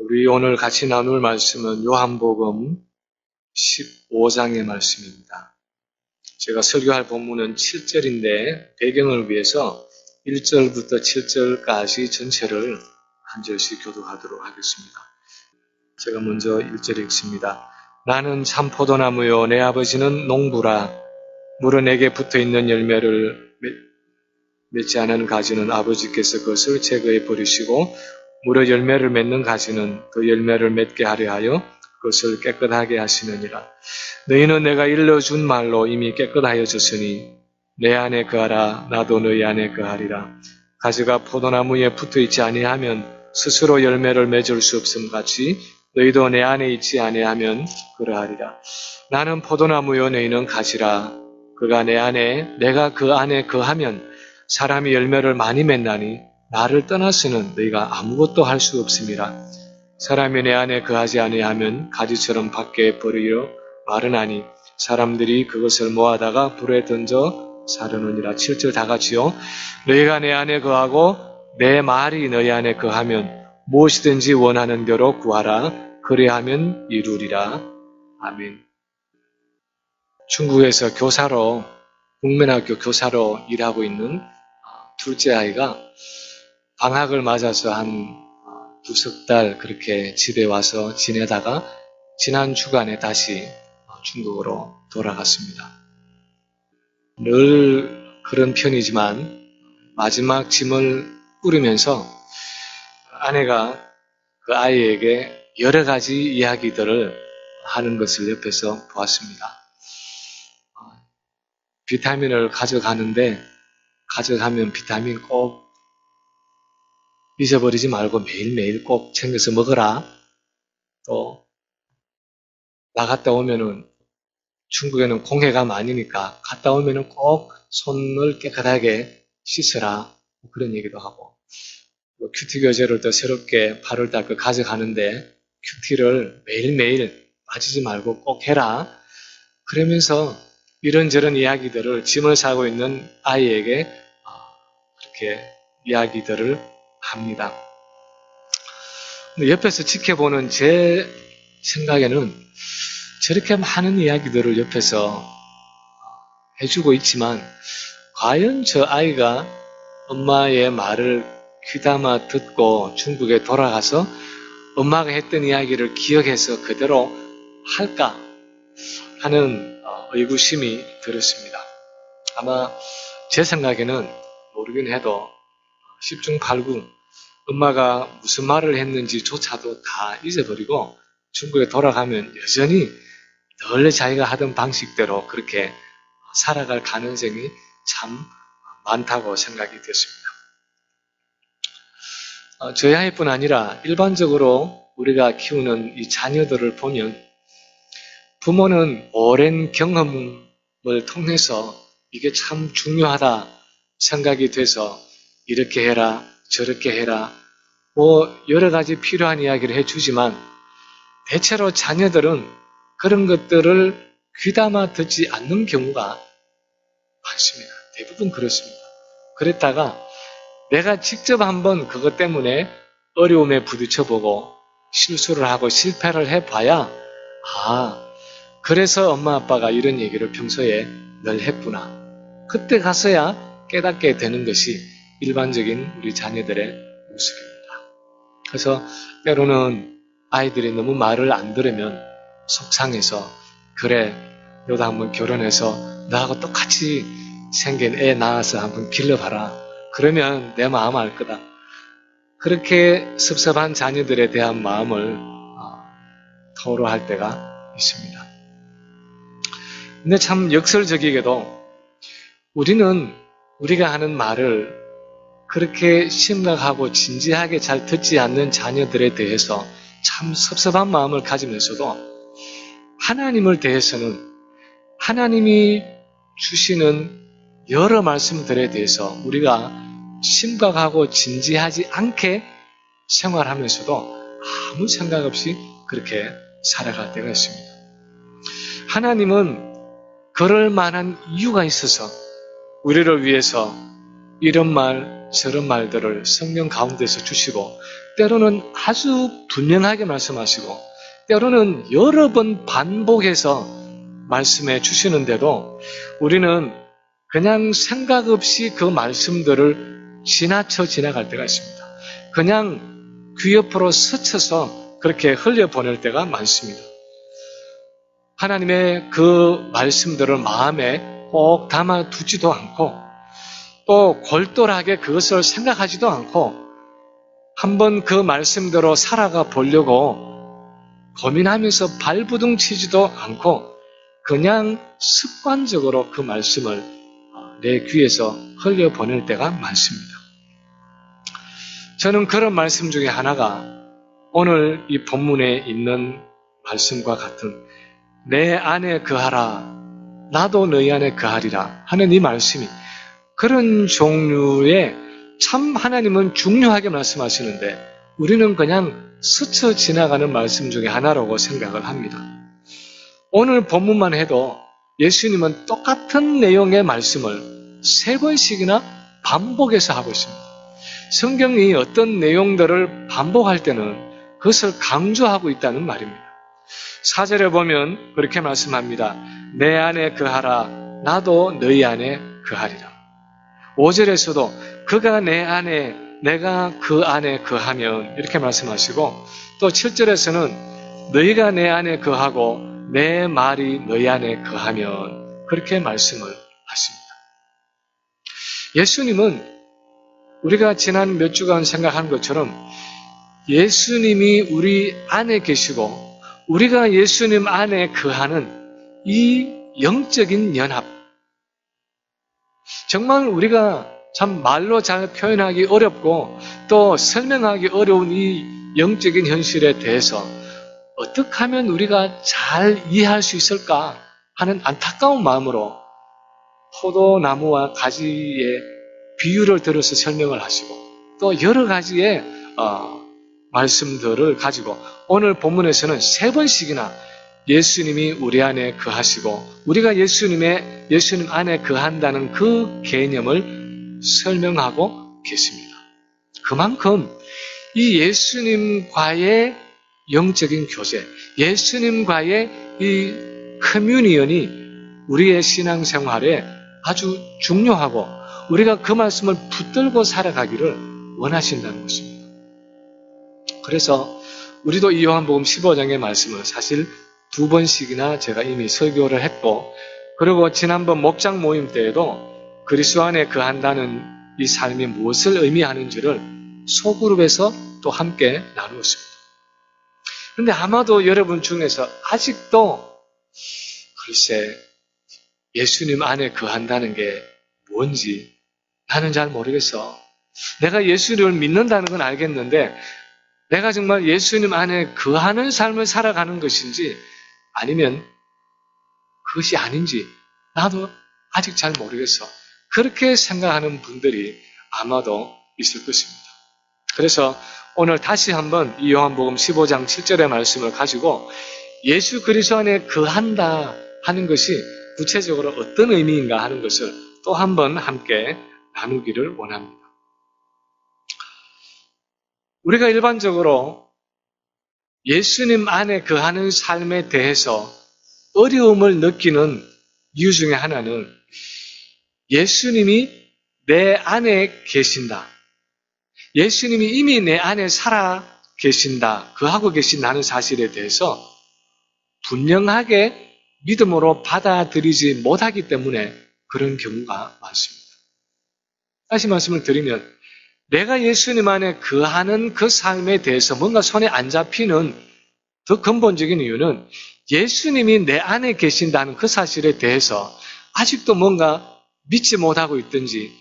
우리 오늘 같이 나눌 말씀은 요한복음 15장의 말씀입니다. 제가 설교할 본문은 7절인데 배경을 위해서 1절부터 7절까지 전체를 한 절씩 교독하도록 하겠습니다. 제가 먼저 1절 읽습니다. 나는 참 포도나무요 내 아버지는 농부라. 물어 내게 붙어있는 열매를 맺지 않은 가지는 아버지께서 그것을 제거해 버리시고 무려 열매를 맺는 가지는 그 열매를 맺게 하려 하여 그것을 깨끗하게 하시느니라. 너희는 내가 일러준 말로 이미 깨끗하여졌으니 내 안에 거하라 나도 너희 안에 거하리라. 가지가 포도나무에 붙어있지 아니하면 스스로 열매를 맺을 수 없음 같이 너희도 내 안에 있지 아니하면 그러하리라. 나는 포도나무요 너희는 가지라. 그가 내 안에 내가 그 안에 거하면 사람이 열매를 많이 맺나니 나를 떠나서는 너희가 아무것도 할 수 없음이라. 사람이 내 안에 거하지 아니하면 가지처럼 밖에 버리려 마르나니 사람들이 그것을 모아다가 불에 던져 사르느니라. 7절 다 같이요. 너희가 내 안에 거하고 내 말이 너희 안에 거하면 무엇이든지 원하는 대로 구하라. 그리하면 이루리라. 아멘. 중국에서 교사로 국민학교 교사로 일하고 있는 둘째 아이가 방학을 맞아서 한 두석 달 그렇게 집에 와서 지내다가 지난 주간에 다시 중국으로 돌아갔습니다. 늘 그런 편이지만 마지막 짐을 꾸리면서 아내가 그 아이에게 여러 가지 이야기들을 하는 것을 옆에서 보았습니다. 비타민을 가져가는데 가져가면 비타민 꼭 잊어버리지 말고 매일매일 꼭 챙겨서 먹어라. 또 나갔다 오면은 중국에는 공해가 많으니까 갔다 오면은 꼭 손을 깨끗하게 씻어라. 그런 얘기도 하고 큐티 교재를 또 새롭게 8월 달 거 가져가는데 큐티를 매일매일 빠지지 말고 꼭 해라. 그러면서 이런저런 이야기들을 짐을 싸고 있는 아이에게 그렇게 이야기들을 합니다. 옆에서 지켜보는 제 생각에는 저렇게 많은 이야기들을 옆에서 해주고 있지만 과연 저 아이가 엄마의 말을 귀담아 듣고 중국에 돌아가서 엄마가 했던 이야기를 기억해서 그대로 할까 하는 의구심이 들었습니다. 아마 제 생각에는 모르긴 해도 10중 8구 엄마가 무슨 말을 했는지조차도 다 잊어버리고 중국에 돌아가면 여전히 늘 자기가 하던 방식대로 그렇게 살아갈 가능성이 참 많다고 생각이 됐습니다. 저희 아이뿐 아니라 일반적으로 우리가 키우는 이 자녀들을 보면 부모는 오랜 경험을 통해서 이게 참 중요하다 생각이 돼서 이렇게 해라 저렇게 해라 여러 가지 필요한 이야기를 해주지만 대체로 자녀들은 그런 것들을 귀담아 듣지 않는 경우가 많습니다. 대부분 그렇습니다. 그랬다가 내가 직접 한번 그것 때문에 어려움에 부딪혀보고 실수를 하고 실패를 해봐야 그래서 엄마 아빠가 이런 얘기를 평소에 늘 했구나. 그때 가서야 깨닫게 되는 것이 일반적인 우리 자녀들의 모습입니다. 그래서 때로는 아이들이 너무 말을 안 들으면 속상해서 그래 너도 한번 결혼해서 나하고 똑같이 생긴 애 낳아서 한번 길러봐라. 그러면 내 마음 알 거다. 그렇게 섭섭한 자녀들에 대한 마음을 토로할 때가 있습니다. 근데 참 역설적이게도 우리가 하는 말을 그렇게 심각하고 진지하게 잘 듣지 않는 자녀들에 대해서 참 섭섭한 마음을 가지면서도 하나님을 대해서는 하나님이 주시는 여러 말씀들에 대해서 우리가 심각하고 진지하지 않게 생활하면서도 아무 생각 없이 그렇게 살아갈 때가 있습니다. 하나님은 그럴 만한 이유가 있어서 우리를 위해서 이런 말 저런 말들을 성령 가운데서 주시고 때로는 아주 분명하게 말씀하시고 때로는 여러 번 반복해서 말씀해 주시는데도 우리는 그냥 생각 없이 그 말씀들을 지나쳐 지나갈 때가 있습니다. 그냥 귀 옆으로 스쳐서 그렇게 흘려보낼 때가 많습니다. 하나님의 그 말씀들을 마음에 꼭 담아두지도 않고 또 골똘하게 그것을 생각하지도 않고 한번 그 말씀대로 살아가 보려고 고민하면서 발부둥 치지도 않고 그냥 습관적으로 그 말씀을 내 귀에서 흘려보낼 때가 많습니다. 저는 그런 말씀 중에 하나가 오늘 이 본문에 있는 말씀과 같은 내 안에 거하라 나도 너희 안에 거하리라 하는 이 말씀이 그런 종류의 참 하나님은 중요하게 말씀하시는데 우리는 그냥 스쳐 지나가는 말씀 중에 하나라고 생각을 합니다. 오늘 본문만 해도 예수님은 똑같은 내용의 말씀을 3번씩이나 반복해서 하고 있습니다. 성경이 어떤 내용들을 반복할 때는 그것을 강조하고 있다는 말입니다. 4절에 보면 그렇게 말씀합니다. 내 안에 거하라 나도 너희 안에 거하리라. 5절에서도 그가 내 안에 내가 그 안에 거하면 이렇게 말씀하시고 또 7절에서는 너희가 내 안에 거하고 내 말이 너희 안에 거하면 그렇게 말씀을 하십니다. 예수님은 우리가 지난 몇 주간 생각한 것처럼 예수님이 우리 안에 계시고 우리가 예수님 안에 거하는 이 영적인 연합 정말 우리가 참 말로 잘 표현하기 어렵고 또 설명하기 어려운 이 영적인 현실에 대해서 어떻게 하면 우리가 잘 이해할 수 있을까 하는 안타까운 마음으로 포도나무와 가지의 비유를 들어서 설명을 하시고 또 여러 가지의 말씀들을 가지고 오늘 본문에서는 3번씩이나 예수님이 우리 안에 거하시고 우리가 예수님 안에 거한다는 그 개념을 설명하고 계십니다. 그만큼 이 예수님과의 영적인 교제, 예수님과의 이 커뮤니언이 우리의 신앙생활에 아주 중요하고 우리가 그 말씀을 붙들고 살아가기를 원하신다는 것입니다. 그래서 우리도 이 요한복음 15장의 말씀을 사실 2번씩이나 제가 이미 설교를 했고 그리고 지난번 목장 모임 때에도 그리스도 안에 거한다는 이 삶이 무엇을 의미하는지를 소그룹에서 또 함께 나누었습니다. 그런데 아마도 여러분 중에서 아직도 글쎄 예수님 안에 거한다는 게 뭔지 나는 잘 모르겠어. 내가 예수님을 믿는다는 건 알겠는데 내가 정말 예수님 안에 거하는 삶을 살아가는 것인지 아니면 그것이 아닌지 나도 아직 잘 모르겠어. 그렇게 생각하는 분들이 아마도 있을 것입니다. 그래서 오늘 다시 한번 이 요한복음 15장 7절의 말씀을 가지고 예수 그리스도 안에 거한다 하는 것이 구체적으로 어떤 의미인가 하는 것을 또 한번 함께 나누기를 원합니다. 우리가 일반적으로 예수님 안에 거하는 삶에 대해서 어려움을 느끼는 이유 중에 하나는 예수님이 내 안에 계신다. 예수님이 이미 내 안에 살아 계신다. 거하고 계신다는 사실에 대해서 분명하게 믿음으로 받아들이지 못하기 때문에 그런 경우가 많습니다. 다시 말씀을 드리면 내가 예수님 안에 거하는 그 삶에 대해서 뭔가 손에 안 잡히는 더 근본적인 이유는 예수님이 내 안에 계신다는 그 사실에 대해서 아직도 뭔가 믿지 못하고 있든지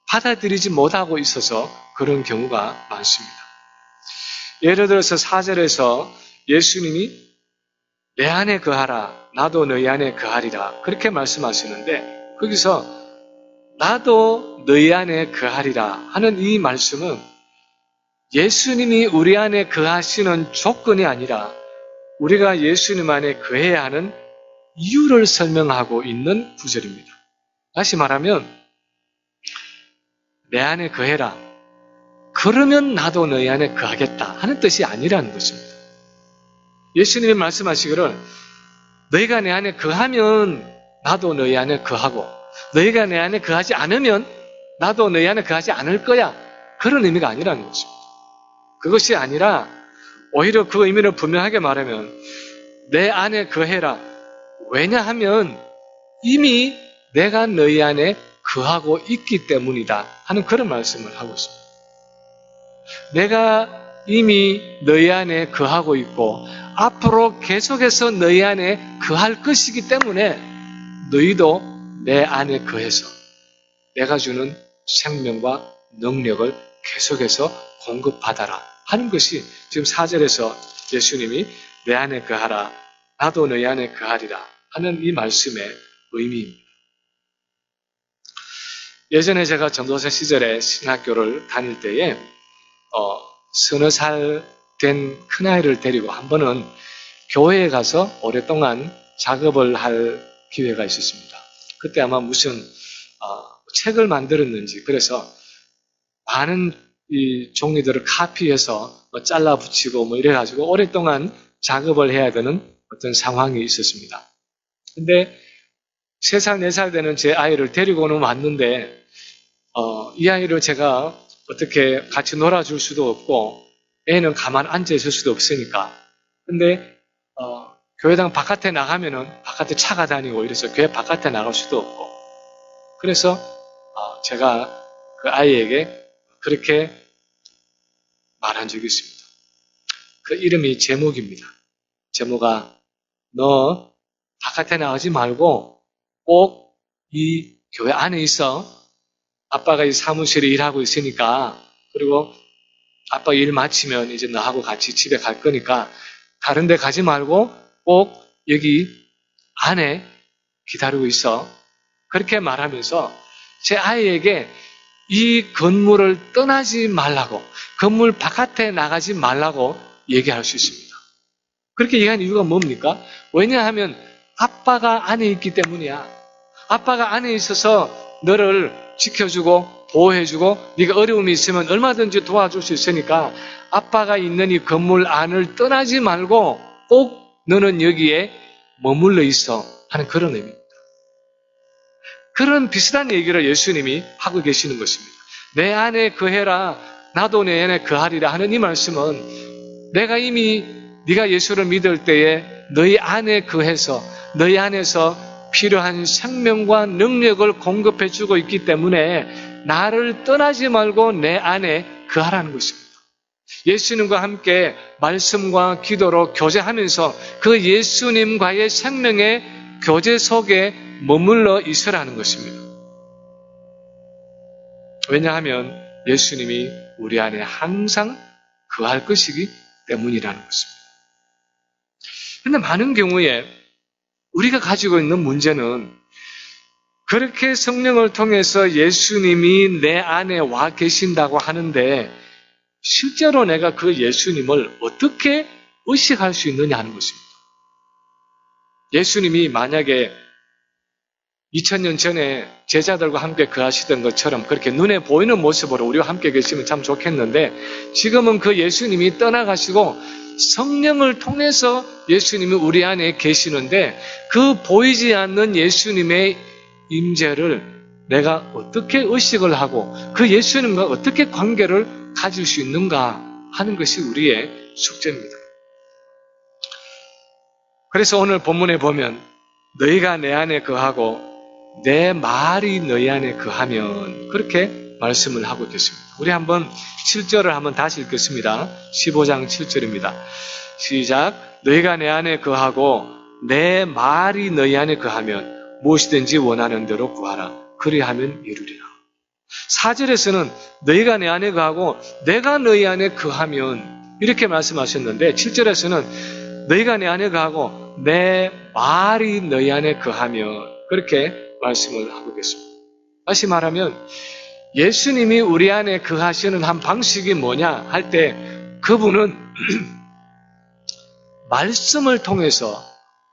받아들이지 못하고 있어서 그런 경우가 많습니다. 예를 들어서 4절에서 예수님이 내 안에 거하라 나도 너희 안에 거하리라 그렇게 말씀하시는데 거기서 나도 너희 안에 거하리라 하는 이 말씀은 예수님이 우리 안에 거하시는 조건이 아니라 우리가 예수님 안에 거해야 하는 이유를 설명하고 있는 구절입니다. 다시 말하면 내 안에 거해라. 그러면 나도 너희 안에 거하겠다 하는 뜻이 아니라는 것입니다. 예수님이 말씀하시기를 너희가 내 안에 거하면 나도 너희 안에 거하고 너희가 내 안에 거하지 않으면 나도 너희 안에 거하지 않을 거야. 그런 의미가 아니라는 것입니다. 그것이 아니라 오히려 그 의미를 분명하게 말하면 내 안에 거해라. 왜냐하면 이미 내가 너희 안에 거하고 있기 때문이다 하는 그런 말씀을 하고 있습니다. 내가 이미 너희 안에 거하고 있고 앞으로 계속해서 너희 안에 거할 것이기 때문에 너희도 내 안에 거해서 내가 주는 생명과 능력을 계속해서 공급받아라 하는 것이 지금 4절에서 예수님이 내 안에 거하라 나도 너희 안에 거하리라 하는 이 말씀의 의미입니다. 예전에 제가 전도사 시절에 신학교를 다닐 때에 서너 살 된 큰아이를 데리고 한 번은 교회에 가서 오랫동안 작업을 할 기회가 있었습니다. 그때 아마 무슨 책을 만들었는지 그래서 많은 이 종이들을 카피해서 잘라 붙이고 뭐 이래가지고 오랫동안 작업을 해야 되는 어떤 상황이 있었습니다. 근데 3살, 4살 되는 제 아이를 데리고는 왔는데 이 아이를 제가 어떻게 같이 놀아줄 수도 없고 애는 가만 앉아있을 수도 없으니까 근데 교회당 바깥에 나가면은 바깥에 차가 다니고 이래서 교회 바깥에 나갈 수도 없고 그래서 제가 그 아이에게 그렇게 말한 적이 있습니다. 그 이름이 제목입니다. 제목아 너 바깥에 나가지 말고 꼭 이 교회 안에 있어. 아빠가 이 사무실에 일하고 있으니까 그리고 아빠 일 마치면 이제 너하고 같이 집에 갈 거니까 다른 데 가지 말고 꼭 여기 안에 기다리고 있어. 그렇게 말하면서 제 아이에게 이 건물을 떠나지 말라고 건물 바깥에 나가지 말라고 얘기할 수 있습니다. 그렇게 얘기한 이유가 뭡니까? 왜냐하면 아빠가 안에 있기 때문이야. 아빠가 안에 있어서 너를 지켜주고 보호해주고 네가 어려움이 있으면 얼마든지 도와줄 수 있으니까 아빠가 있는 이 건물 안을 떠나지 말고 꼭 너는 여기에 머물러 있어 하는 그런 의미입니다. 그런 비슷한 얘기를 예수님이 하고 계시는 것입니다. 내 안에 거해라 나도 내 안에 거하리라 하는 이 말씀은 내가 이미 네가 예수를 믿을 때에 너희 안에 거해서 너희 안에서 필요한 생명과 능력을 공급해 주고 있기 때문에 나를 떠나지 말고 내 안에 거하라는 것입니다. 예수님과 함께 말씀과 기도로 교제하면서 그 예수님과의 생명의 교제 속에 머물러 있으라는 것입니다. 왜냐하면 예수님이 우리 안에 항상 거할 것이기 때문이라는 것입니다. 그런데 많은 경우에 우리가 가지고 있는 문제는 그렇게 성령을 통해서 예수님이 내 안에 와 계신다고 하는데 실제로 내가 그 예수님을 어떻게 의식할 수 있느냐 하는 것입니다. 예수님이 만약에 2000년 전에 제자들과 함께 거하시던 것처럼 그렇게 눈에 보이는 모습으로 우리와 함께 계시면 참 좋겠는데 지금은 그 예수님이 떠나가시고 성령을 통해서 예수님이 우리 안에 계시는데 그 보이지 않는 예수님의 임재를 내가 어떻게 의식을 하고 그 예수님과 어떻게 관계를 가질 수 있는가 하는 것이 우리의 숙제입니다. 그래서 오늘 본문에 보면 너희가 내 안에 거하고 내 말이 너희 안에 거하면 그렇게 말씀을 하고 계십니다. 우리 한번 7절을 한번 다시 읽겠습니다. 15장 7절입니다. 시작. 너희가 내 안에 거하고 내 말이 너희 안에 거하면 무엇이든지 원하는 대로 구하라. 그리하면 이루리라. 4절에서는 너희가 내 안에 거하고 내가 너희 안에 거하면 이렇게 말씀하셨는데 7절에서는 너희가 내 안에 거하고 내 말이 너희 안에 거하면 그렇게 말씀을 하고 계십니다. 다시 말하면 예수님이 우리 안에 거하시는 한 방식이 뭐냐 할 때 그분은 말씀을 통해서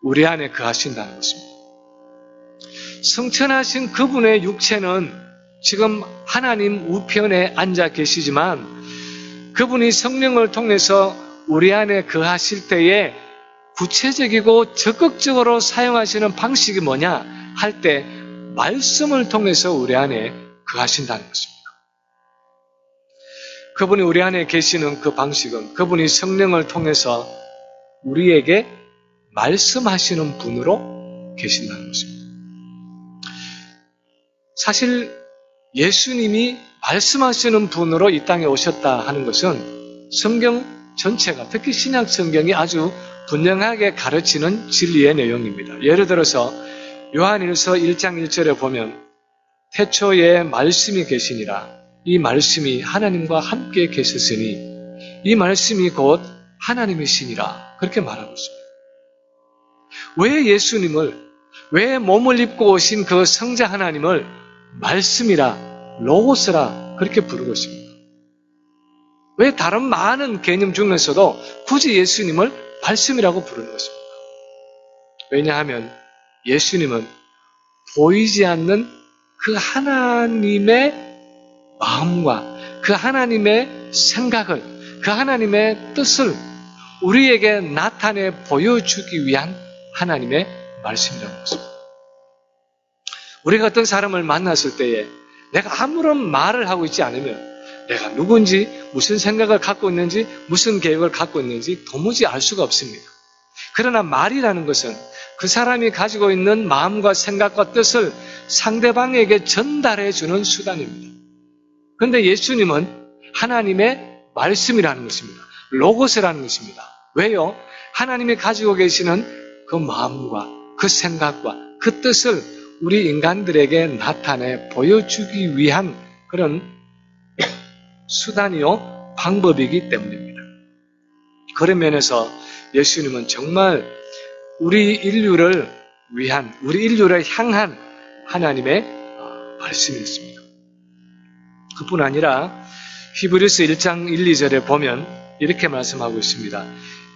우리 안에 거하신다는 것입니다. 성천하신 그분의 육체는 지금 하나님 우편에 앉아 계시지만 그분이 성령을 통해서 우리 안에 거하실 때에 구체적이고 적극적으로 사용하시는 방식이 뭐냐 할 때 말씀을 통해서 우리 안에 거하신다는 것입니다. 그분이 우리 안에 계시는 그 방식은 그분이 성령을 통해서 우리에게 말씀하시는 분으로 계신다는 것입니다. 사실 예수님이 말씀하시는 분으로 이 땅에 오셨다 하는 것은 성경 전체가, 특히 신약 성경이 아주 분명하게 가르치는 진리의 내용입니다. 예를 들어서 요한일서 1장 1절에 보면 태초에 말씀이 계시니라. 이 말씀이 하나님과 함께 계셨으니 이 말씀이 곧 하나님이시니라. 그렇게 말하고 있습니다. 왜 예수님을, 왜 몸을 입고 오신 그 성자 하나님을 말씀이라, 로고스라 그렇게 부르고 있습니다. 왜 다른 많은 개념 중에서도 굳이 예수님을 말씀이라고 부르는 것입니다. 왜냐하면 예수님은 보이지 않는 그 하나님의 마음과 그 하나님의 생각을, 그 하나님의 뜻을 우리에게 나타내 보여주기 위한 하나님의 말씀이라는 것입니다. 우리가 어떤 사람을 만났을 때에 내가 아무런 말을 하고 있지 않으면 내가 누군지, 무슨 생각을 갖고 있는지, 무슨 계획을 갖고 있는지 도무지 알 수가 없습니다. 그러나 말이라는 것은 그 사람이 가지고 있는 마음과 생각과 뜻을 상대방에게 전달해 주는 수단입니다. 그런데 예수님은 하나님의 말씀이라는 것입니다. 로고스라는 것입니다. 왜요? 하나님이 가지고 계시는 그 마음과 그 생각과 그 뜻을 우리 인간들에게 나타내 보여주기 위한 그런 수단이요, 방법이기 때문입니다. 그런 면에서 예수님은 정말 우리 인류를 위한, 우리 인류를 향한 하나님의 말씀이었습니다. 그뿐 아니라 히브리서 1장 1, 2절에 보면 이렇게 말씀하고 있습니다.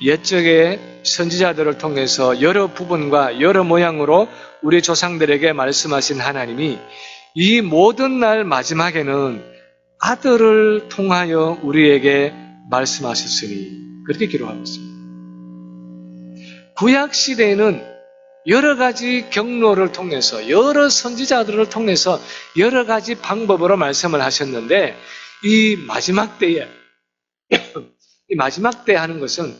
옛적의 선지자들을 통해서 여러 부분과 여러 모양으로 우리 조상들에게 말씀하신 하나님이 이 모든 날 마지막에는 아들을 통하여 우리에게 말씀하셨으니 그렇게 기록하고 있습니다. 구약 시대에는 여러 가지 경로를 통해서 여러 선지자들을 통해서 여러 가지 방법으로 말씀을 하셨는데 이 마지막 때에 이 마지막 때 하는 것은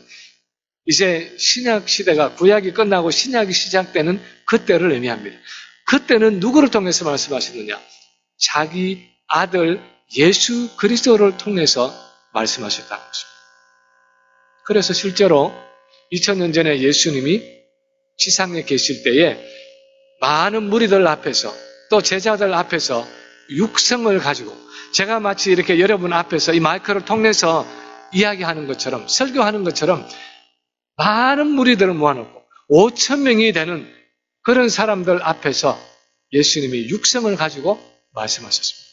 이제 신약 시대가 구약이 끝나고 신약이 시작되는 그때를 의미합니다. 그때는 누구를 통해서 말씀하셨느냐? 자기 아들 예수 그리스도를 통해서 말씀하셨다는 것입니다. 그래서 실제로 2000년 전에 예수님이 지상에 계실 때에 많은 무리들 앞에서 또 제자들 앞에서 육성을 가지고 제가 마치 이렇게 여러분 앞에서 이 마이크를 통해서 이야기하는 것처럼 설교하는 것처럼 많은 무리들을 모아놓고 5,000명이 되는 그런 사람들 앞에서 예수님이 육성을 가지고 말씀하셨습니다.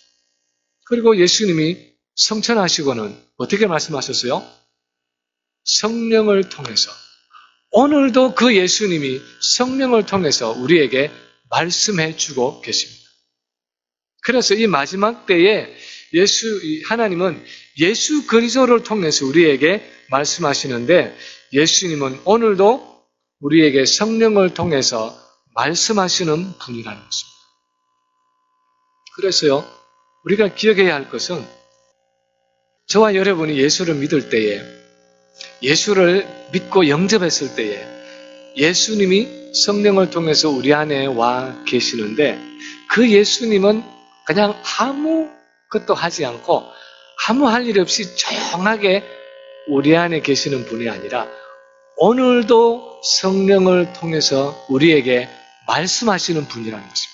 그리고 예수님이 성천하시고는 어떻게 말씀하셨어요? 성령을 통해서. 오늘도 그 예수님이 성령을 통해서 우리에게 말씀해 주고 계십니다. 그래서 이 마지막 때에 하나님은 예수 그리스도를 통해서 우리에게 말씀하시는데 예수님은 오늘도 우리에게 성령을 통해서 말씀하시는 분이라는 것입니다. 그래서요, 우리가 기억해야 할 것은 저와 여러분이 예수를 믿을 때에 예수를 믿고 영접했을 때에 예수님이 성령을 통해서 우리 안에 와 계시는데 그 예수님은 그냥 아무것도 하지 않고 아무 할 일 없이 조용하게 우리 안에 계시는 분이 아니라 오늘도 성령을 통해서 우리에게 말씀하시는 분이라는 것입니다.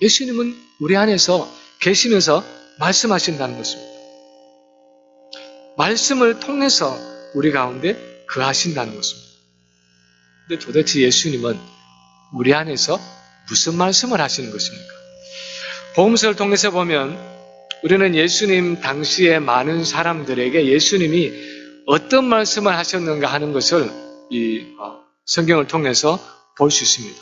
예수님은 우리 안에서 계시면서 말씀하신다는 것입니다. 말씀을 통해서 우리 가운데 거하신다는 것입니다. 근데 도대체 예수님은 우리 안에서 무슨 말씀을 하시는 것입니까? 복음서를 통해서 보면 우리는 예수님 당시에 많은 사람들에게 예수님이 어떤 말씀을 하셨는가 하는 것을 이 성경을 통해서 볼 수 있습니다.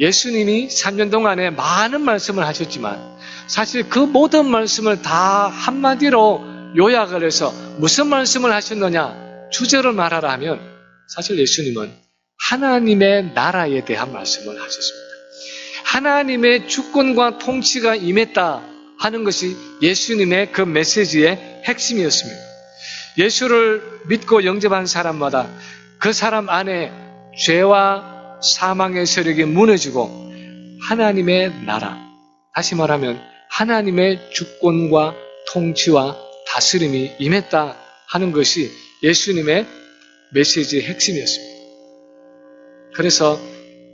예수님이 3년 동안에 많은 말씀을 하셨지만 사실 그 모든 말씀을 다 한마디로 요약을 해서 무슨 말씀을 하셨느냐 주제를 말하라 하면 사실 예수님은 하나님의 나라에 대한 말씀을 하셨습니다. 하나님의 주권과 통치가 임했다 하는 것이 예수님의 그 메시지의 핵심이었습니다. 예수를 믿고 영접한 사람마다 그 사람 안에 죄와 사망의 세력이 무너지고 하나님의 나라, 다시 말하면 하나님의 주권과 통치와 다스림이 임했다 하는 것이 예수님의 메시지의 핵심이었습니다. 그래서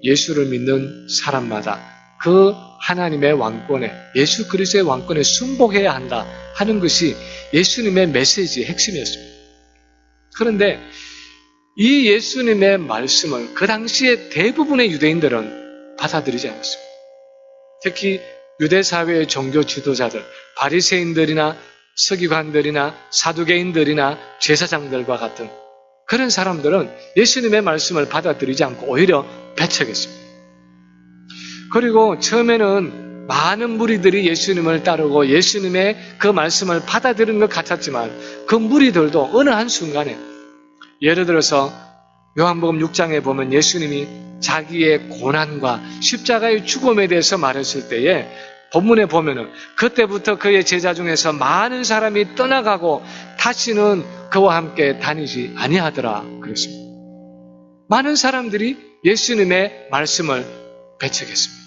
예수를 믿는 사람마다 그 하나님의 왕권에, 예수 그리스도의 왕권에 순복해야 한다 하는 것이 예수님의 메시지의 핵심이었습니다. 그런데 이 예수님의 말씀을 그 당시에 대부분의 유대인들은 받아들이지 않았습니다. 특히 유대사회의 종교 지도자들, 바리새인들이나 서기관들이나 사두개인들이나 제사장들과 같은 그런 사람들은 예수님의 말씀을 받아들이지 않고 오히려 배척했습니다. 그리고 처음에는 많은 무리들이 예수님을 따르고 예수님의 그 말씀을 받아들인 것 같았지만 그 무리들도 어느 한순간에 예를 들어서 요한복음 6장에 보면 예수님이 자기의 고난과 십자가의 죽음에 대해서 말했을 때에 본문에 보면은 그때부터 그의 제자 중에서 많은 사람이 떠나가고 다시는 그와 함께 다니지 아니하더라 그랬습니다. 많은 사람들이 예수님의 말씀을 배척했습니다.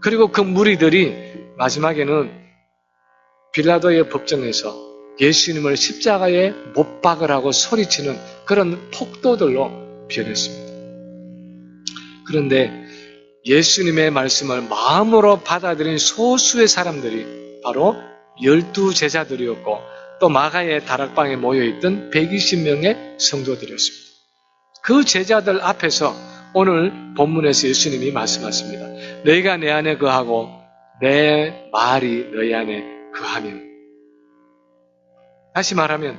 그리고 그 무리들이 마지막에는 빌라도의 법정에서 예수님을 십자가에 못 박으라고 소리치는 그런 폭도들로 변했습니다. 그런데 예수님의 말씀을 마음으로 받아들인 소수의 사람들이 바로 12제자들이었고 또 마가의 다락방에 모여있던 120명의 성도들이었습니다. 그 제자들 앞에서 오늘 본문에서 예수님이 말씀하십니다. 너희가 내 안에 거하고 내 말이 너희 안에 거하면, 다시 말하면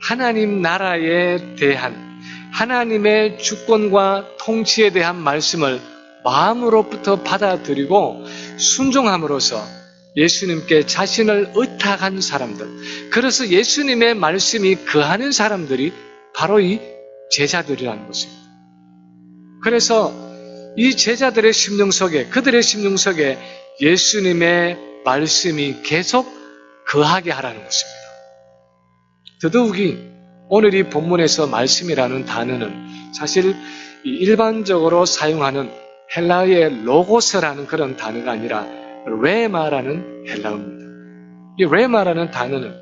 하나님 나라에 대한 하나님의 주권과 통치에 대한 말씀을 마음으로부터 받아들이고 순종함으로써 예수님께 자신을 의탁한 사람들, 그래서 예수님의 말씀이 거하는 사람들이 바로 이 제자들이라는 것입니다. 그래서 이 제자들의 심령 속에, 그들의 심령 속에 예수님의 말씀이 계속 거하게 하라는 것입니다. 더더욱이 오늘 이 본문에서 말씀이라는 단어는 사실 일반적으로 사용하는 헬라어의 로고스라는 그런 단어가 아니라 레마라는 헬라어입니다. 이 레마라는 단어는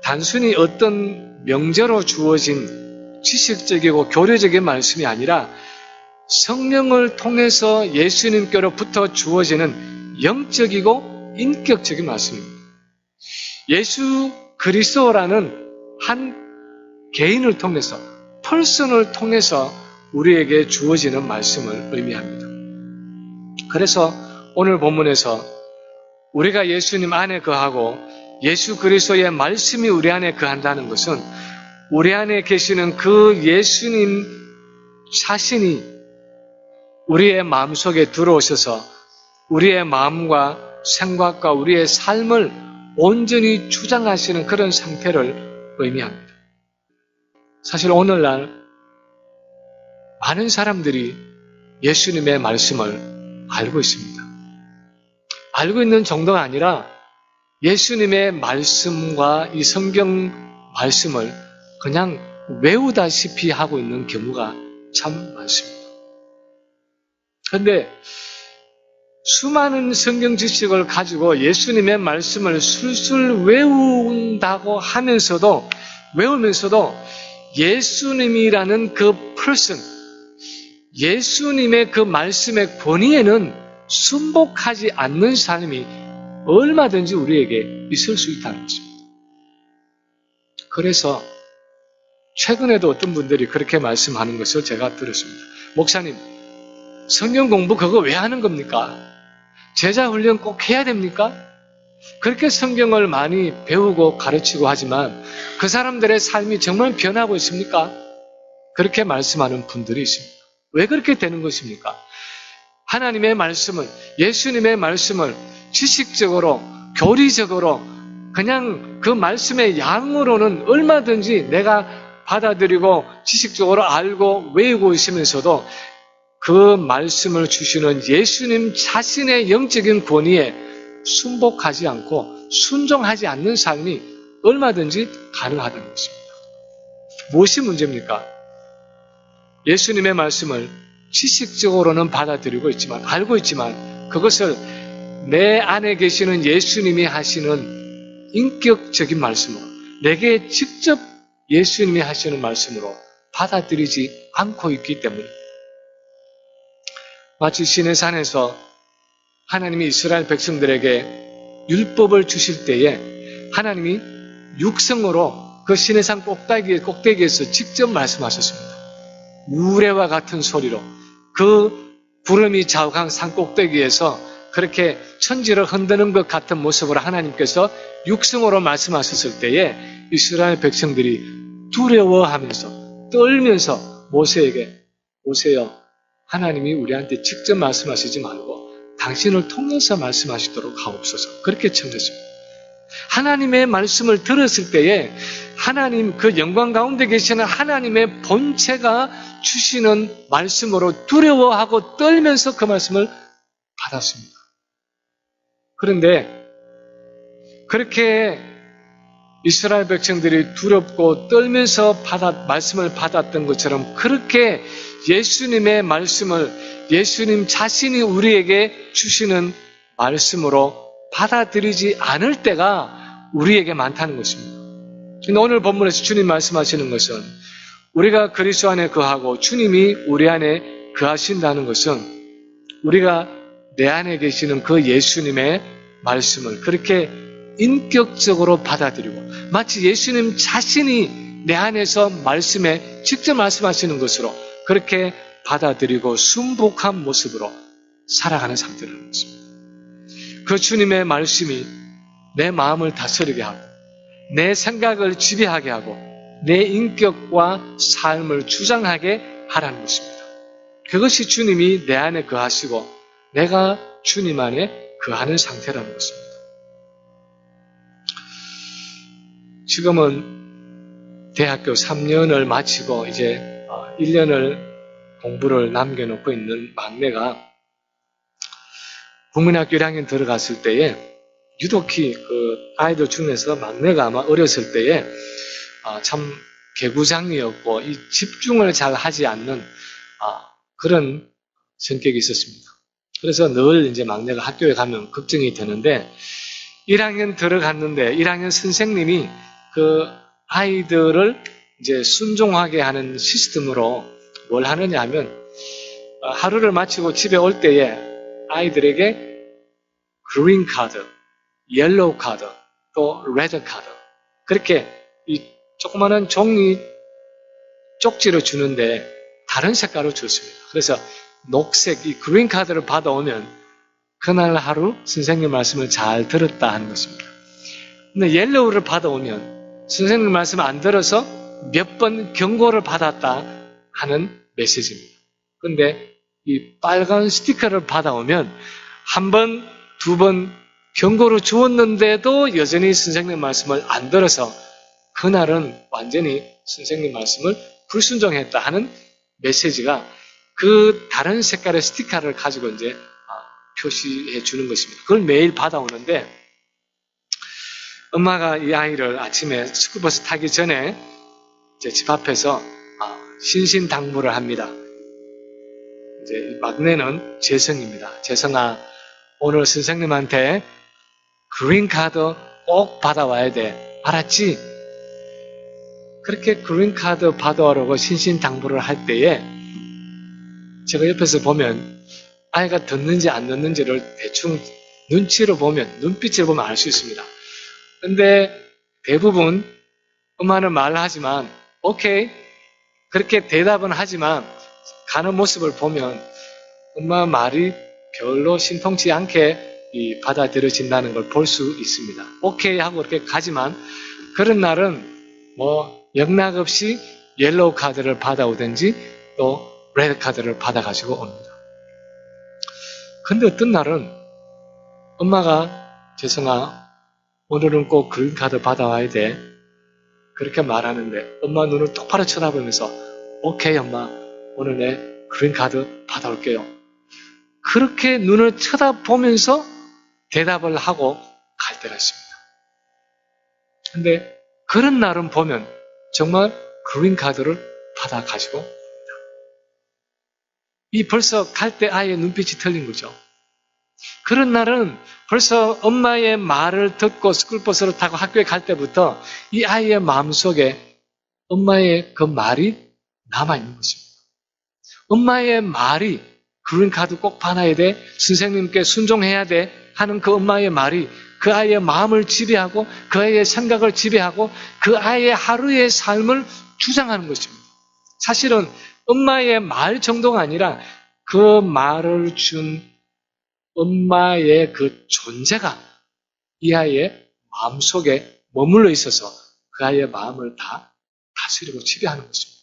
단순히 어떤 명제로 주어진 지식적이고 교리적인 말씀이 아니라 성령을 통해서 예수님께로부터 주어지는 영적이고 인격적인 말씀입니다. 예수 그리스도라는 한 개인을 통해서, 펄슨을 통해서 우리에게 주어지는 말씀을 의미합니다. 그래서 오늘 본문에서 우리가 예수님 안에 거하고 예수 그리스도의 말씀이 우리 안에 거한다는 것은 우리 안에 계시는 그 예수님 자신이 우리의 마음속에 들어오셔서 우리의 마음과 생각과 우리의 삶을 온전히 주장하시는 그런 상태를 의미합니다. 사실 오늘날 많은 사람들이 예수님의 말씀을 알고 있습니다. 알고 있는 정도가 아니라 예수님의 말씀과 이 성경 말씀을 그냥 외우다시피 하고 있는 경우가 참 많습니다. 그런데 수많은 성경 지식을 가지고 예수님의 말씀을 술술 외우면서도 예수님이라는 그 person, 예수님의 그 말씀의 권위에는 순복하지 않는 사람이 얼마든지 우리에게 있을 수 있다는 것입니다. 그래서 최근에도 어떤 분들이 그렇게 말씀하는 것을 제가 들었습니다. 목사님, 성경 공부 그거 왜 하는 겁니까? 제자 훈련 꼭 해야 됩니까? 그렇게 성경을 많이 배우고 가르치고 하지만 그 사람들의 삶이 정말 변하고 있습니까? 그렇게 말씀하는 분들이 있습니다. 왜 그렇게 되는 것입니까? 하나님의 말씀을, 예수님의 말씀을 지식적으로, 교리적으로 그냥 그 말씀의 양으로는 얼마든지 내가 받아들이고 지식적으로 알고 외우고 있으면서도 그 말씀을 주시는 예수님 자신의 영적인 권위에 순복하지 않고 순종하지 않는 삶이 얼마든지 가능하다는 것입니다. 무엇이 문제입니까? 예수님의 말씀을 지식적으로는 받아들이고 있지만, 알고 있지만 그것을 내 안에 계시는 예수님이 하시는 인격적인 말씀으로, 내게 직접 예수님이 하시는 말씀으로 받아들이지 않고 있기 때문입니다. 마치 시내산에서 하나님이 이스라엘 백성들에게 율법을 주실 때에 하나님이 육성으로 그 시내산 꼭대기에서 직접 말씀하셨습니다. 우레와 같은 소리로 그 구름이 좌우간 산 꼭대기에서 그렇게 천지를 흔드는 것 같은 모습으로 하나님께서 육성으로 말씀하셨을 때에 이스라엘 백성들이 두려워하면서 떨면서 모세에게, 모세여, 하나님이 우리한테 직접 말씀하시지 말고 당신을 통해서 말씀하시도록 하옵소서. 그렇게 청했습니다. 하나님의 말씀을 들었을 때에 하나님, 그 영광 가운데 계시는 하나님의 본체가 주시는 말씀으로 두려워하고 떨면서 그 말씀을 받았습니다. 그런데 그렇게 이스라엘 백성들이 두렵고 떨면서 말씀을 받았던 것처럼 그렇게 예수님의 말씀을 예수님 자신이 우리에게 주시는 말씀으로 받아들이지 않을 때가 우리에게 많다는 것입니다. 오늘 본문에서 주님 말씀하시는 것은 우리가 그리스도 안에 거하고 주님이 우리 안에 거하신다는 것은 우리가 내 안에 계시는 그 예수님의 말씀을 그렇게 인격적으로 받아들이고 마치 예수님 자신이 내 안에서 말씀에 직접 말씀하시는 것으로 그렇게 받아들이고 순복한 모습으로 살아가는 상태라는 것입니다. 그 주님의 말씀이 내 마음을 다스리게 하고 내 생각을 지배하게 하고 내 인격과 삶을 주장하게 하라는 것입니다. 그것이 주님이 내 안에 거하시고 내가 주님 안에 거하는 상태라는 것입니다. 지금은 대학교 3년을 마치고 이제 1년을 공부를 남겨놓고 있는 막내가 국민학교 1학년 들어갔을 때에 유독히 그 아이들 중에서 막내가 아마 어렸을 때에 참 개구장이었고 이 집중을 잘 하지 않는 그런 성격이 있었습니다. 그래서 늘 이제 막내가 학교에 가면 걱정이 되는데 1학년 들어갔는데 1학년 선생님이 그 아이들을 이제 순종하게 하는 시스템으로 뭘 하느냐 하면 하루를 마치고 집에 올 때에 아이들에게 그린 카드, 옐로우 카드, 또 레드 카드 그렇게 이 조그마한 종이 쪽지를 주는데 다른 색깔을 줬습니다. 그래서 녹색 이 그린 카드를 받아오면 그날 하루 선생님 말씀을 잘 들었다 하는 것입니다. 근데 옐로우를 받아오면 선생님 말씀을 안 들어서 몇 번 경고를 받았다 하는 메시지입니다. 그런데 이 빨간 스티커를 받아오면 한 번, 두 번 경고를 주었는데도 여전히 선생님 말씀을 안 들어서 그날은 완전히 선생님 말씀을 불순종했다 하는 메시지가 그 다른 색깔의 스티커를 가지고 이제 표시해 주는 것입니다. 그걸 매일 받아오는데 엄마가 이 아이를 아침에 스쿨버스 타기 전에 이제 집 앞에서 신신당부를 합니다. 이제 막내는 재성입니다. 재성아, 오늘 선생님한테 그린 카드 꼭 받아와야 돼. 알았지? 그렇게 그린 카드 받아오라고 신신당부를 할 때에 제가 옆에서 보면 아이가 듣는지 안 듣는지를 대충 눈치로 보면, 눈빛을 보면 알 수 있습니다. 근데 대부분 엄마는 말을 하지만 오케이 그렇게 대답은 하지만 가는 모습을 보면 엄마 말이 별로 신통치 않게 받아들여진다는 걸 볼 수 있습니다. 오케이 하고 그렇게 가지만 그런 날은 뭐 영락없이 옐로우 카드를 받아오든지 또 레드 카드를 받아가지고 옵니다. 근데 어떤 날은 엄마가 재성아 오늘은 꼭 그린카드 받아와야 돼. 그렇게 말하는데 엄마 눈을 똑바로 쳐다보면서 오케이 엄마 오늘 내 그린카드 받아올게요. 그렇게 눈을 쳐다보면서 대답을 하고 갈 때가 있습니다. 근데 그런 날은 보면 정말 그린카드를 받아가지고 이 벌써 갈 때 아이의 눈빛이 틀린 거죠. 그런 날은 벌써 엄마의 말을 듣고 스쿨버스를 타고 학교에 갈 때부터 이 아이의 마음속에 엄마의 그 말이 남아있는 것입니다. 엄마의 말이 그린카드 꼭 받아야 돼, 선생님께 순종해야 돼 하는 그 엄마의 말이 그 아이의 마음을 지배하고 그 아이의 생각을 지배하고 그 아이의 하루의 삶을 주장하는 것입니다. 사실은 엄마의 말 정도가 아니라 그 말을 준 엄마의 그 존재가 이 아이의 마음속에 머물러 있어서 그 아이의 마음을 다 다스리고 지배하는 것입니다.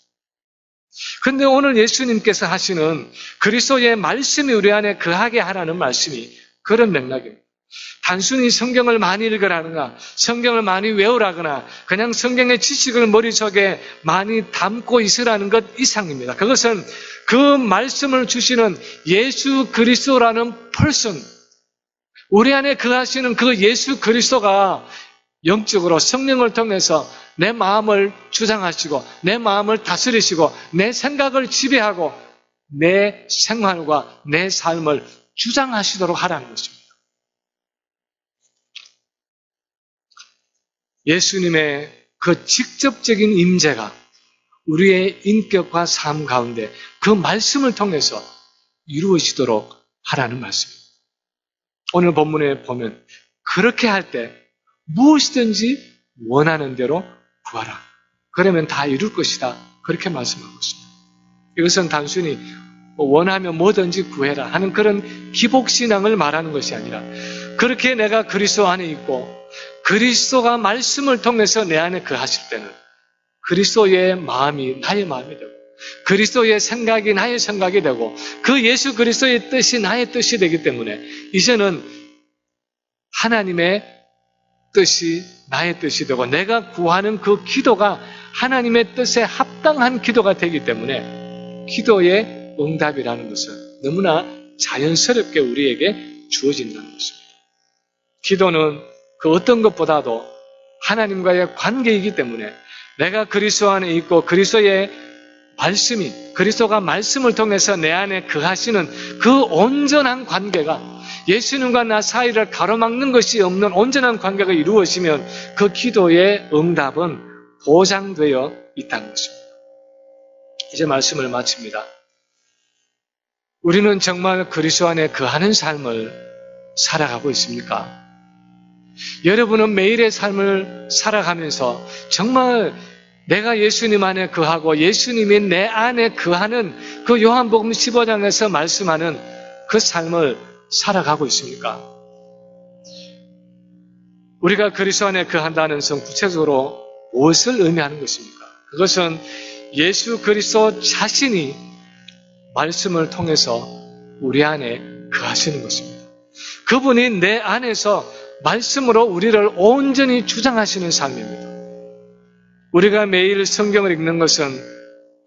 그런데 오늘 예수님께서 하시는 그리스도의 말씀이 우리 안에 거하게 하라는 말씀이 그런 맥락입니다. 단순히 성경을 많이 읽으라거나 성경을 많이 외우라거나 그냥 성경의 지식을 머릿속에 많이 담고 있으라는 것 이상입니다. 그것은 그 말씀을 주시는 예수 그리스도라는 person, 우리 안에 거하시는 그 예수 그리스도가 영적으로 성령을 통해서 내 마음을 주장하시고 내 마음을 다스리시고 내 생각을 지배하고 내 생활과 내 삶을 주장하시도록 하라는 것입니다. 예수님의 그 직접적인 임재가 우리의 인격과 삶 가운데 그 말씀을 통해서 이루어지도록 하라는 말씀입니다. 오늘 본문에 보면 그렇게 할 때 무엇이든지 원하는 대로 구하라. 그러면 다 이룰 것이다. 그렇게 말씀하고 있습니다. 이것은 단순히 원하면 뭐든지 구해라 하는 그런 기복신앙을 말하는 것이 아니라 그렇게 내가 그리스도 안에 있고 그리스도가 말씀을 통해서 내 안에 거하실 때는 그리스도의 마음이 나의 마음이 되고 그리스도의 생각이 나의 생각이 되고 그 예수 그리스도의 뜻이 나의 뜻이 되기 때문에 이제는 하나님의 뜻이 나의 뜻이 되고 내가 구하는 그 기도가 하나님의 뜻에 합당한 기도가 되기 때문에 기도의 응답이라는 것은 너무나 자연스럽게 우리에게 주어진다는 것입니다. 기도는 그 어떤 것보다도 하나님과의 관계이기 때문에 내가 그리스도 안에 있고 그리스도의 말씀이 그리스도가 말씀을 통해서 내 안에 거하시는 그 온전한 관계가 예수님과 나 사이를 가로막는 것이 없는 온전한 관계가 이루어지면 그 기도의 응답은 보장되어 있다는 것입니다. 이제 말씀을 마칩니다. 우리는 정말 그리스도 안에 거하는 삶을 살아가고 있습니까? 여러분은 매일의 삶을 살아가면서 정말 내가 예수님 안에 거하고 예수님이 내 안에 거하는 그 요한복음 15장에서 말씀하는 그 삶을 살아가고 있습니까? 우리가 그리스도 안에 거한다는 것은 구체적으로 무엇을 의미하는 것입니까? 그것은 예수 그리스도 자신이 말씀을 통해서 우리 안에 거하시는 것입니다. 그분이 내 안에서 말씀으로 우리를 온전히 주장하시는 삶입니다. 우리가 매일 성경을 읽는 것은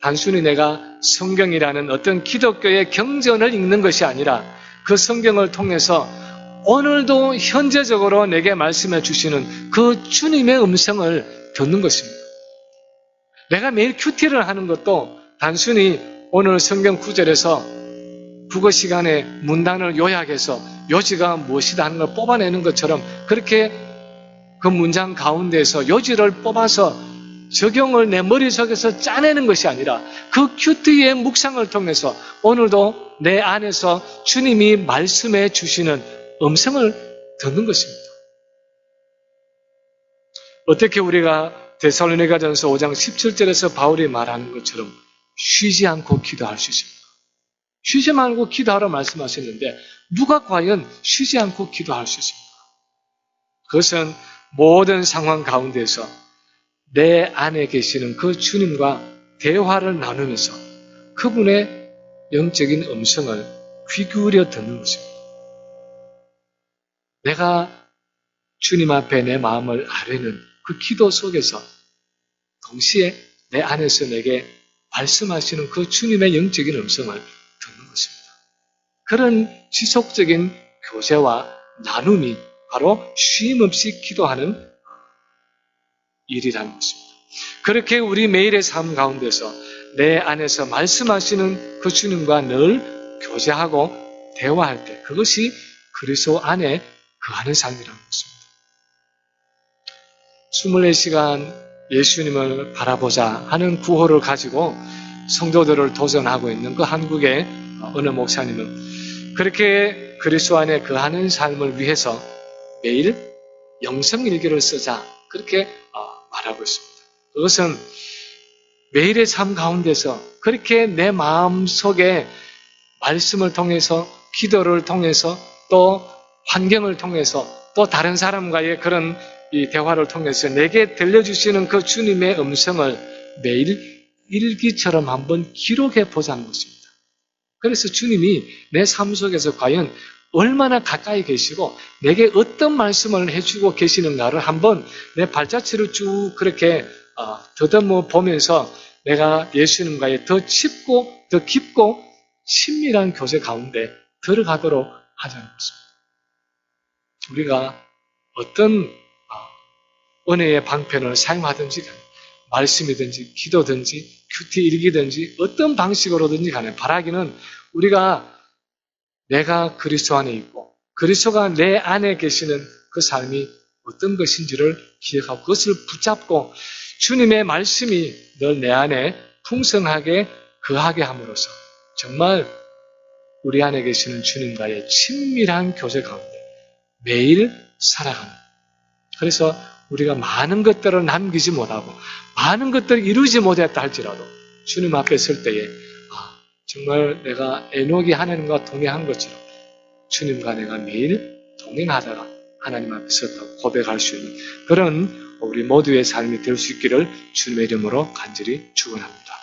단순히 내가 성경이라는 어떤 기독교의 경전을 읽는 것이 아니라 그 성경을 통해서 오늘도 현재적으로 내게 말씀해 주시는 그 주님의 음성을 듣는 것입니다. 내가 매일 큐티를 하는 것도 단순히 오늘 성경 구절에서 국어 시간에 문단을 요약해서 요지가 무엇이다 하는 걸 뽑아내는 것처럼 그렇게 그 문장 가운데에서 요지를 뽑아서 적용을 내 머릿속에서 짜내는 것이 아니라 그 큐티의 묵상을 통해서 오늘도 내 안에서 주님이 말씀해 주시는 음성을 듣는 것입니다. 어떻게 우리가 데살로니가전서 5장 17절에서 바울이 말하는 것처럼 쉬지 않고 기도할 수 있습니까? 쉬지 말고 기도하라 말씀하셨는데 누가 과연 쉬지 않고 기도할 수 있습니까? 그것은 모든 상황 가운데서 내 안에 계시는 그 주님과 대화를 나누면서 그분의 영적인 음성을 귀 기울여 듣는 것입니다. 내가 주님 앞에 내 마음을 아뢰는 그 기도 속에서 동시에 내 안에서 내게 말씀하시는 그 주님의 영적인 음성을 듣는 것입니다. 그런 지속적인 교제와 나눔이 바로 쉼 없이 기도하는 일이라는 것입니다. 그렇게 우리 매일의 삶 가운데서 내 안에서 말씀하시는 그 주님과 늘 교제하고 대화할 때 그것이 그리스도 안에 거하는 삶이라는 것입니다. 24시간 예수님을 바라보자 하는 구호를 가지고 성도들을 도전하고 있는 그 한국의 어느 목사님은 그렇게 그리스도 안에 거하는 삶을 위해서 매일 영성일기를 쓰자 그렇게 말하고 있습니다. 그것은 매일의 삶 가운데서 그렇게 내 마음 속에 말씀을 통해서 기도를 통해서 또 환경을 통해서 또 다른 사람과의 그런 이 대화를 통해서 내게 들려주시는 그 주님의 음성을 매일 일기처럼 한번 기록해 보자는 것입니다. 그래서 주님이 내 삶 속에서 과연 얼마나 가까이 계시고 내게 어떤 말씀을 해주고 계시는가를 한번 내 발자취를 쭉 그렇게 더듬어 보면서 내가 예수님과의 더 깊고 더 깊고 친밀한 교제 가운데 들어가도록 하자는 것입니다. 우리가 어떤 은혜의 방편을 사용하든지 간에 말씀이든지 기도든지 큐티 일기든지 어떤 방식으로든지 간에 바라기는 우리가 내가 그리스도 안에 있고 그리스도가 내 안에 계시는 그 삶이 어떤 것인지를 기억하고 그것을 붙잡고 주님의 말씀이 늘 내 안에 풍성하게 거하게 함으로써 정말 우리 안에 계시는 주님과의 친밀한 교제 가운데 매일 살아가는 그래서 우리가 많은 것들을 남기지 못하고 많은 것들을 이루지 못했다 할지라도 주님 앞에 설 때에 정말 내가 에녹이 하나님과 동행한 것처럼 주님과 내가 매일 동행하다가 하나님 앞에 섰다고 고백할 수 있는 그런 우리 모두의 삶이 될 수 있기를 주님의 이름으로 간절히 축원합니다.